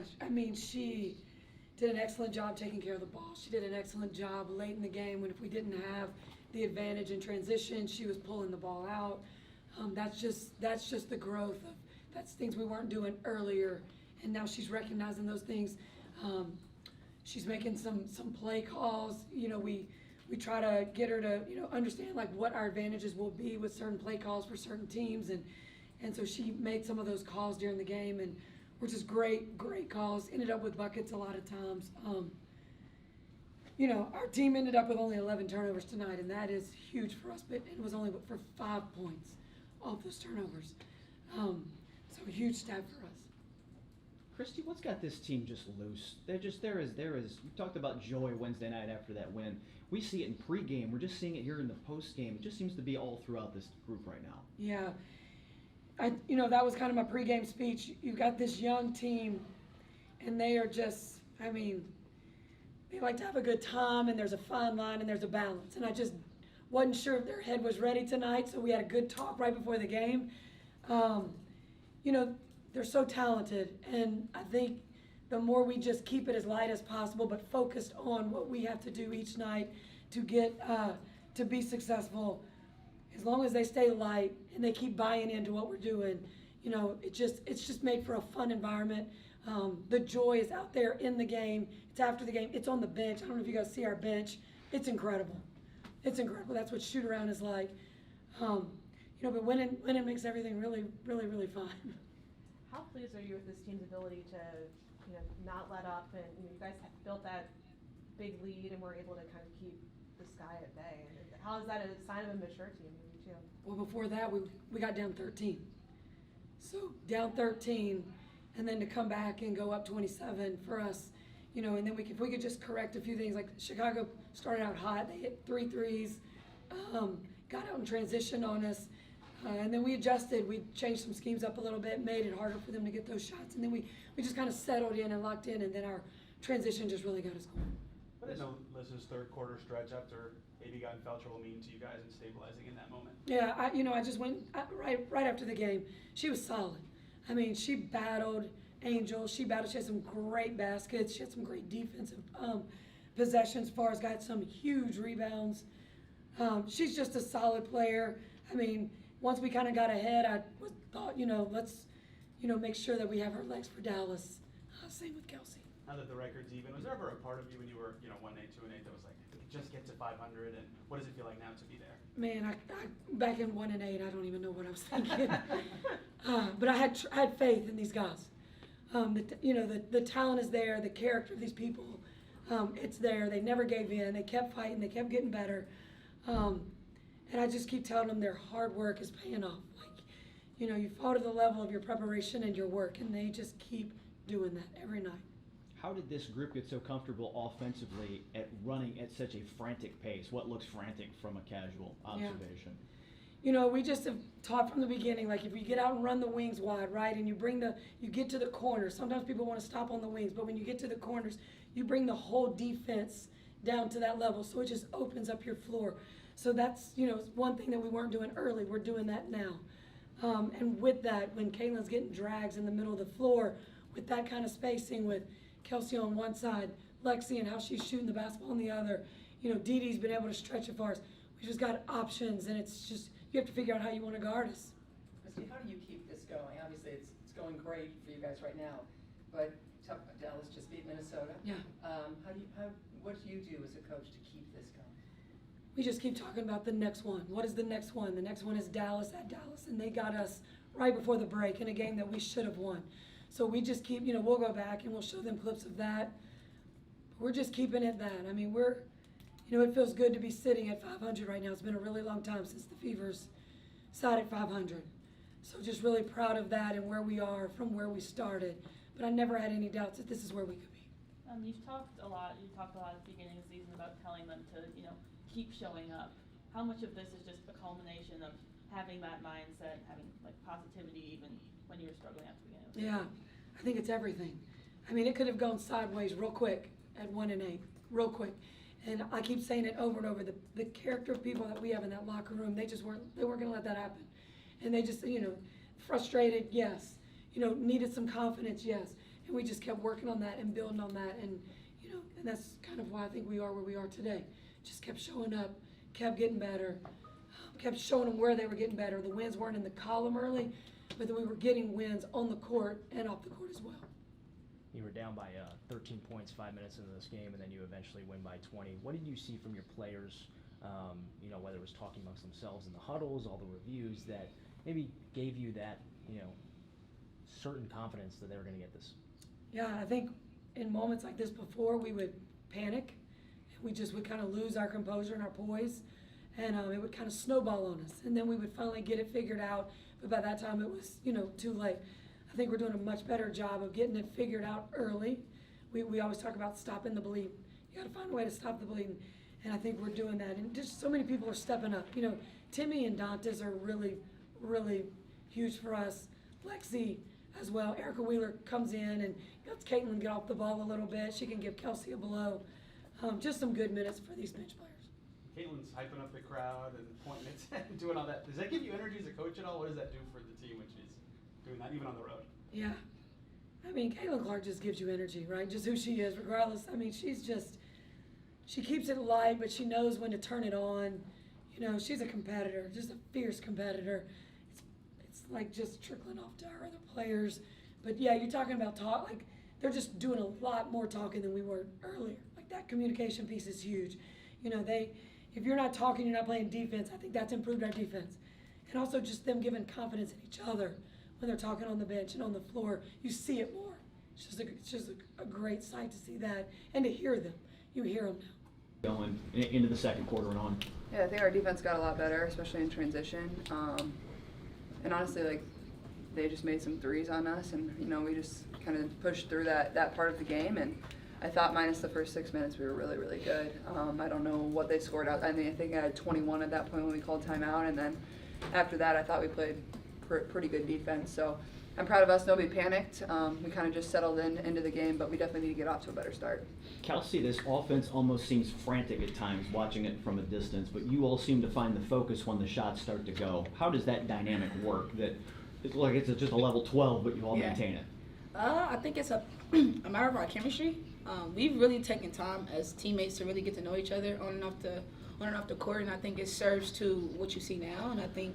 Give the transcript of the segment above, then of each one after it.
gosh. I mean, she did an excellent job taking care of the ball. She did an excellent job late in the game when if we didn't have the advantage in transition, she was pulling the ball out. That's just the growth of that's things we weren't doing earlier, and now she's recognizing those things. She's making some play calls. We try to get her to understand like what our advantages will be with certain play calls for certain teams, and so she made some of those calls during the game, and were just great calls. Ended up with buckets a lot of times. Our team ended up with only 11 turnovers tonight, and that is huge for us. But it was only for 5 points off those turnovers. So a huge stat for us. Christy, what's got this team just loose? There is. You talked about joy Wednesday night after that win. We see it in pregame. We're just seeing it here in the postgame. It just seems to be all throughout this group right now. Yeah, that was kind of my pregame speech. You've got this young team, and they are just, they like to have a good time, and there's a fine line, and there's a balance. And I just wasn't sure if their head was ready tonight, so we had a good talk right before the game. They're so talented, and I think the more we just keep it as light as possible, but focused on what we have to do each night to get to be successful. As long as they stay light and they keep buying into what we're doing, it's just made for a fun environment. The joy is out there in the game. It's after the game. It's on the bench. I don't know if you guys see our bench. It's incredible. It's incredible. That's what shoot around is like. But winning makes everything really, really, really fun. How pleased are you with this team's ability to, not let up, and you guys built that big lead and were able to kind of keep the Sky at bay? And how is that a sign of a mature team, maybe too? Well, before that, we got down 13. So down 13, and then to come back and go up 27 for us, and then if we could just correct a few things, like Chicago started out hot, they hit 3 threes, got out in transition on us. And then we adjusted. We changed some schemes up a little bit, made it harder for them to get those shots. And then we just kind of settled in and locked in, and then our transition just really got us going. What did Melissa's third quarter stretch after AB got in foul trouble mean to you guys in stabilizing in that moment? Yeah, I just went right after the game. She was solid. She battled Angel. She had some great baskets. She had some great defensive possessions as far as got some huge rebounds. She's just a solid player. Once we kind of got ahead, I thought, let's, make sure that we have our legs for Dallas. Same with Kelsey. Now that the record's even, was there ever a part of you when you were, 1-8, 2-8 that was like, we could just get to 500, and what does it feel like now to be there? Man, I back in 1-8, I don't even know what I was thinking. But I had faith in these guys. The talent is there, the character of these people, it's there. They never gave in. They kept fighting. They kept getting better. And I just keep telling them their hard work is paying off. You fall to the level of your preparation and your work, and they just keep doing that every night. How did this group get so comfortable offensively at running at such a frantic pace? What looks frantic from a casual observation? We just have taught from the beginning, like if you get out and run the wings wide, right, and you get to the corners. Sometimes people want to stop on the wings, but when you get to the corners, you bring the whole defense down to that level, so it just opens up your floor. So that's, one thing that we weren't doing early. We're doing that now. And with that, when Kaylin's getting drags in the middle of the floor, with that kind of spacing, with Kelsey on one side, Lexi and how she's shooting the basketball on the other, Dee Dee's been able to stretch it for us. We just got options, and it's just, you have to figure out how you want to guard us. Christy, how do you keep this going? Obviously, it's going great for you guys right now, but Dallas just beat Minnesota. Yeah. What do you do as a coach to keep this going? We just keep talking about the next one. What is the next one? The next one is Dallas at Dallas, and they got us right before the break in a game that we should have won. So we just keep, we'll go back and we'll show them clips of that. But we're just keeping it that. It feels good to be sitting at 500 right now. It's been a really long time since the Fevers sat at 500. So just really proud of that and where we are from where we started. But I never had any doubts that this is where we could be. You've talked a lot at the beginning of the season about telling them to, keep showing up. How much of this is just a culmination of having that mindset, having positivity even when you were struggling at the beginning of the season? Yeah, I think it's everything. It could have gone sideways real quick at 1-8, real quick. And I keep saying it over and over, the character of people that we have in that locker room, they weren't gonna let that happen. And they just, frustrated, yes. Needed some confidence, yes. And we just kept working on that and building on that, and and that's kind of why I think we are where we are today. Just kept showing up, kept getting better, kept showing them where they were getting better. The wins weren't in the column early, but then we were getting wins on the court and off the court as well. You were down by 13 points 5 minutes into this game, and then you eventually win by 20. What did you see from your players, whether it was talking amongst themselves in the huddles, all the reviews, that maybe gave you that, certain confidence that they were going to get this? Yeah, I think in moments like this before, we would panic. We just would kind of lose our composure and our poise, and it would kind of snowball on us. And then we would finally get it figured out, but by that time it was, too late. I think we're doing a much better job of getting it figured out early. We always talk about stopping the bleeding. You got to find a way to stop the bleeding, and I think we're doing that. And just so many people are stepping up. Timmy and Dantas are really, really huge for us. Lexi as well. Erica Wheeler comes in and lets Caitlin get off the ball a little bit. She can give Kelsey a blow. Just some good minutes for these bench players. Caitlin's hyping up the crowd and pointing it and doing all that. Does that give you energy as a coach at all? What does that do for the team when she's doing that, even on the road? Yeah. I mean, Caitlin Clark just gives you energy, right? Just who she is, regardless. I mean, she keeps it light, but she knows when to turn it on. She's a competitor, just a fierce competitor. It's like just trickling off to our other players. But yeah, you're talking about talk, like they're just doing a lot more talking than we were earlier. Like that communication piece is huge. If you're not talking, you're not playing defense. I think that's improved our defense. And also just them giving confidence in each other when they're talking on the bench and on the floor. You see it more. It's just a great sight to see that and to hear them. You hear them now. Going into the second quarter and on. Yeah, I think our defense got a lot better, especially in transition. And honestly, they just made some threes on us, and we just kind of pushed through that part of the game. And I thought minus the first 6 minutes, we were really, really good. I don't know what they scored out. I think I had 21 at that point when we called timeout, and then after that, I thought we played pretty good defense. So I'm proud of us. Nobody panicked. We kind of just settled into the game, but we definitely need to get off to a better start. Kelsey, this offense almost seems frantic at times watching it from a distance, but you all seem to find the focus when the shots start to go. How does that dynamic work? That it's like it's just a level 12, but you all maintain it? I think it's a matter of our chemistry. We've really taken time as teammates to really get to know each other on and off the court, and I think it serves to what you see now. And I think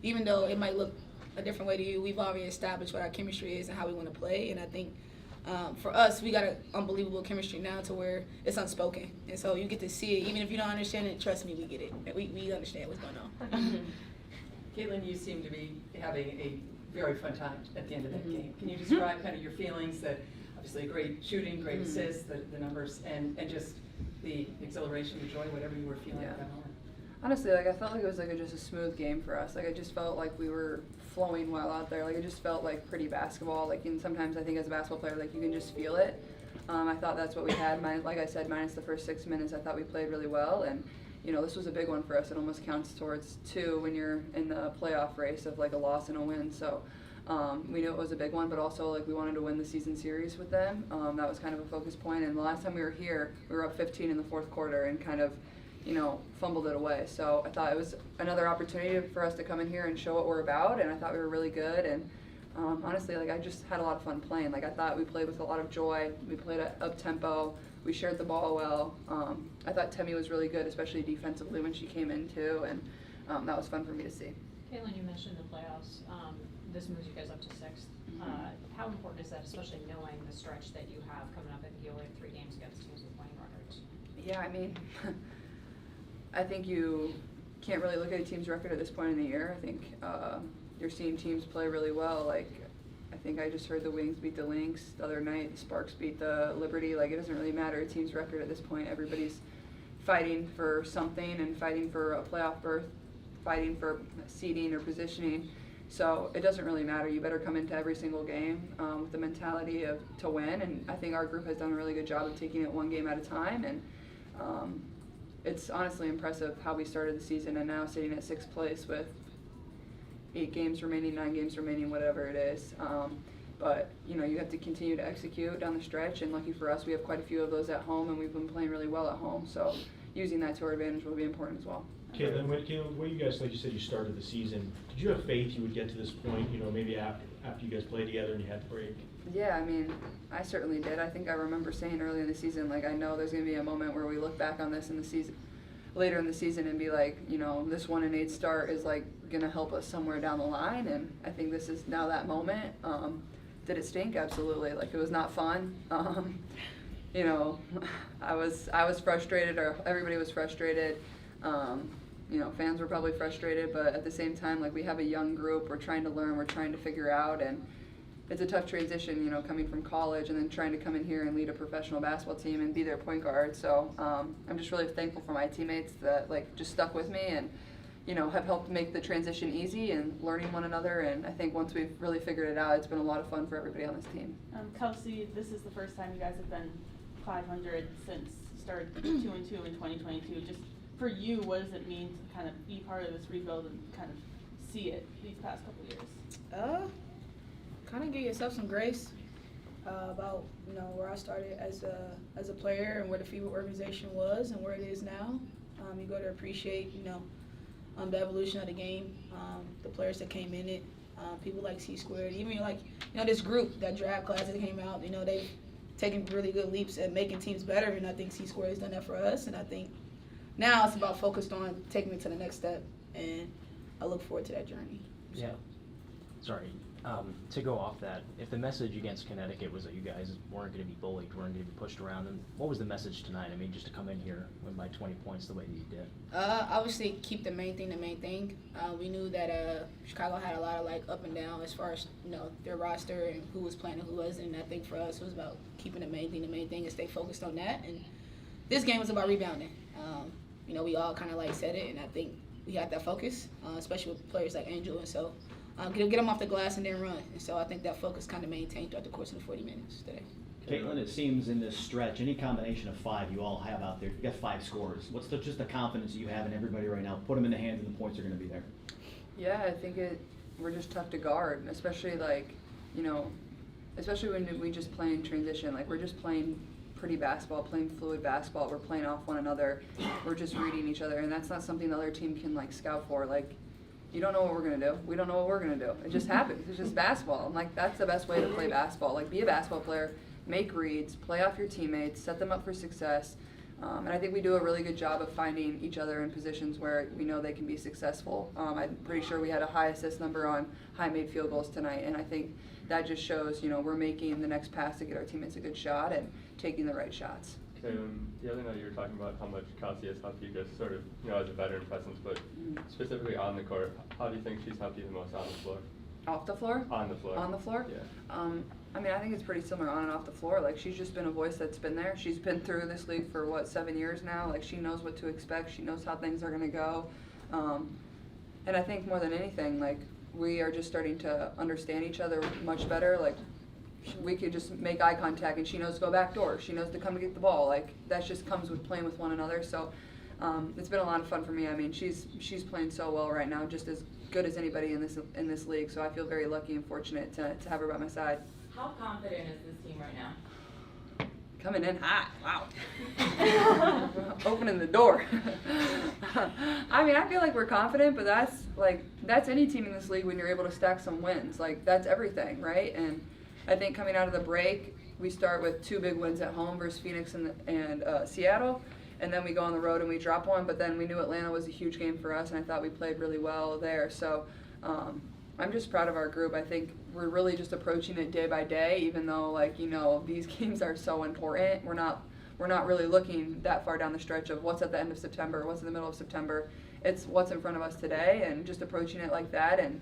even though it might look a different way to you, we've already established what our chemistry is and how we want to play. And I think for us, we got an unbelievable chemistry now to where it's unspoken. And so you get to see it. Even if you don't understand it, trust me, we get it. We understand what's going on. Caitlin, you seem to be having a very fun time at the end of that game. Can you describe kind of your feelings that obviously great shooting, great assists, the numbers, and just the exhilaration, the joy, whatever you were feeling at that moment? Honestly, I felt like it was just a smooth game for us. I just felt like we were flowing well out there. It just felt like pretty basketball. And sometimes I think as a basketball player, you can just feel it. I thought that's what we had. Like I said, minus the first 6 minutes, I thought we played really well. And this was a big one for us. It almost counts towards 2 when you're in the playoff race of a loss and a win. So we knew it was a big one, but also we wanted to win the season series with them. That was kind of a focus point. And the last time we were here, we were up 15 in the fourth quarter and kind of fumbled it away. So I thought it was another opportunity for us to come in here and show what we're about, and I thought we were really good. And honestly, I just had a lot of fun playing. I thought we played with a lot of joy. We played at up-tempo. We shared the ball well. I thought Temi was really good, especially defensively when she came in too, and that was fun for me to see. Caitlin, you mentioned the playoffs. This moves you guys up to 6th. How important is that, especially knowing the stretch that you have coming up? I think you only have 3 games against teams with winning records. Yeah, I think you can't really look at a team's record at this point in the year. I think you're seeing teams play really well. I think I just heard the Wings beat the Lynx the other night. The Sparks beat the Liberty. It doesn't really matter a team's record at this point. Everybody's fighting for something and fighting for a playoff berth, fighting for seeding or positioning. So it doesn't really matter. You better come into every single game with the mentality to win. And I think our group has done a really good job of taking it one game at a time. And it's honestly impressive how we started the season and now sitting at 6th place with 8 games remaining, 9 games remaining, whatever it is. But you have to continue to execute down the stretch, and lucky for us, we have quite a few of those at home, and we've been playing really well at home. So using that to our advantage will be important as well. Caitlin, when you guys, like you said, you started the season, did you have faith you would get to this point, maybe after you guys played together and you had to break? Yeah, I mean, I certainly did. I think I remember saying early in the season, like, I know there's going to be a moment where we look back on this in the season, later in the season, and be like, you know, this 1-8 start is like going to help us somewhere down the line. And I think this is now that moment. Did it stink? Absolutely. Like, it was not fun. You know, I was frustrated, or everybody was frustrated. You know, fans were probably frustrated, but at the same time, like, we have a young group. We're trying to learn. We're trying to figure out, and it's a tough transition, you know, coming from college and then trying to come in here and lead a professional basketball team and be their point guard. So I'm just really thankful for my teammates that, like, just stuck with me and, you know, have helped make the transition easy and learning one another. And I think once we've really figured it out, it's been a lot of fun for everybody on this team. Kelsey, this is the first time you guys have been 500 since you started 2-2 in 2022. Just for you, what does it mean to kind of be part of this rebuild and kind of see it these past couple years? Kind of give yourself some grace about, you know, where I started as a player and where the FIBA organization was and where it is now. You got to appreciate, you know, the evolution of the game, the players that came in it, people like C-Squared, even like, you know, this group, that draft class that came out, you know, they've taken really good leaps at making teams better, and I think C-Squared has done that for us, and I think now it's about focused on taking it to the next step, and I look forward to that journey. So. Yeah. Sorry. To go off that, if the message against Connecticut was that you guys weren't going to be bullied, weren't going to be pushed around, then what was the message tonight? I mean, just to come in here, win by 20 points the way that you did. Obviously, keep the main thing. We knew that Chicago had a lot of, like, up and down as far as, you know, their roster and who was playing and who wasn't. And I think for us, it was about keeping the main thing and stay focused on that. And this game was about rebounding. You know, we all kind of, like, said it, and I think we had that focus, especially with players like Angel. And so get them off the glass and then run. And so I think that focus kind of maintained throughout the course of the 40 minutes today. Caitlin, it seems in this stretch, any combination of 5 you all have out there, you got 5 scorers. What's just the confidence you have in everybody right now? Put them in the hands and the points are going to be there. Yeah, I think we're just tough to guard, especially, like, you know, especially when we just play in transition. Like, we're just playing pretty basketball, playing fluid basketball. We're playing off one another. We're just reading each other, and that's not something the other team can, like, scout for. Like, you don't know what we're going to do. We don't know what we're going to do. It just happens. It's just basketball. And, like, that's the best way to play basketball. Like, be a basketball player, make reads, play off your teammates, set them up for success. And I think we do a really good job of finding each other in positions where we know they can be successful. I'm pretty sure we had a high assist number on high made field goals tonight. And I think that just shows, you know, we're making the next pass to get our teammates a good shot and taking the right shots. The other night you were talking about how much Kelsey has helped you just sort of, you know, as a veteran presence, but specifically on the court, how do you think she's helped you the most on the floor? Off the floor? On the floor. On the floor? Yeah. I mean, I think it's pretty similar on and off the floor. Like, she's just been a voice that's been there. She's been through this league for, 7 years now? Like, she knows what to expect. She knows how things are going to go. And I think more than anything, like, we are just starting to understand each other much better. Like, we could just make eye contact and she knows to go back door. She knows to come and get the ball. Like, that just comes with playing with one another. So it's been a lot of fun for me. I mean, she's playing so well right now, just as good as anybody in this league. So I feel very lucky and fortunate to have her by my side. How confident is this team right now? Coming in hot. Wow. Opening the door. I mean, I feel like we're confident, but that's any team in this league when you're able to stack some wins. Like, that's everything, right? And I think coming out of the break, we start with 2 big wins at home versus Phoenix and Seattle, and then we go on the road and we drop one, but then we knew Atlanta was a huge game for us, and I thought we played really well there. So I'm just proud of our group. I think we're really just approaching it day by day, even though, like, you know, these games are so important. We're not really looking that far down the stretch of what's at the end of September, what's in the middle of September. It's what's in front of us today, and just approaching it like that. And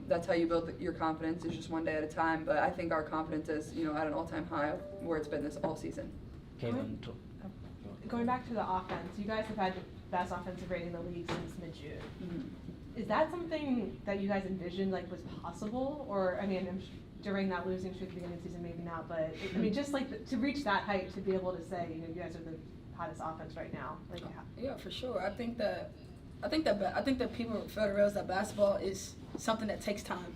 that's how you build your confidence, is just one day at a time. But I think our confidence is, you know, at an all-time high where it's been this all season. Caitlin, Going back to the offense, you guys have had the best offensive rating in the league since mid-June. Mm-hmm. Is that something that you guys envisioned, like, was possible? Or, I mean, during that losing streak at the beginning of the season, maybe not, but I mean, just like to reach that height, to be able to say, you know, you guys are the hottest offense right now. Like, yeah, for sure. I think that people fail to realize that basketball is something that takes time.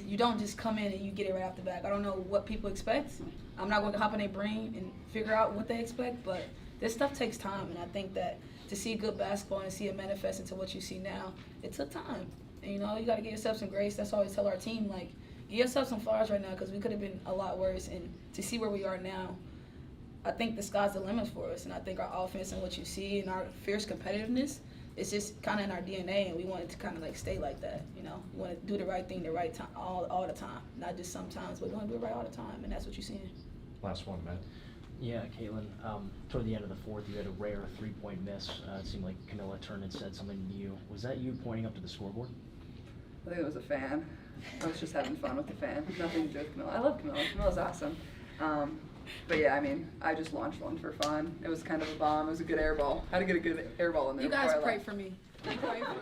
You don't just come in and you get it right off the bat. I don't know what people expect. I'm not going to hop in their brain and figure out what they expect, but this stuff takes time, and I think that to see good basketball and see it manifest into what you see now, it took time. And, you know, you got to give yourself some grace. That's why I always tell our team, like, you just have some flowers right now because we could have been a lot worse. And to see where we are now, I think the sky's the limit for us. And I think our offense and what you see and our fierce competitiveness, it's just kind of in our DNA, and we want it to kind of like stay like that. You know, we want to do the right thing the right time all the time, not just sometimes, but we want to do it right all the time, and that's what you're seeing. Last one, Matt. Yeah, Caitlin, toward the end of the fourth, you had a rare three-point miss. It seemed like Camilla turned and said something to you. Was that you pointing up to the scoreboard? I think it was a fan. I was just having fun with the fan. Nothing to do with Camilla. I love Camilla. Camilla's awesome. But yeah, I mean, I just launched one for fun. It was kind of a bomb. It was a good air ball. Had to get a good air ball in there. You guys before I pray left. for me. Pray for me.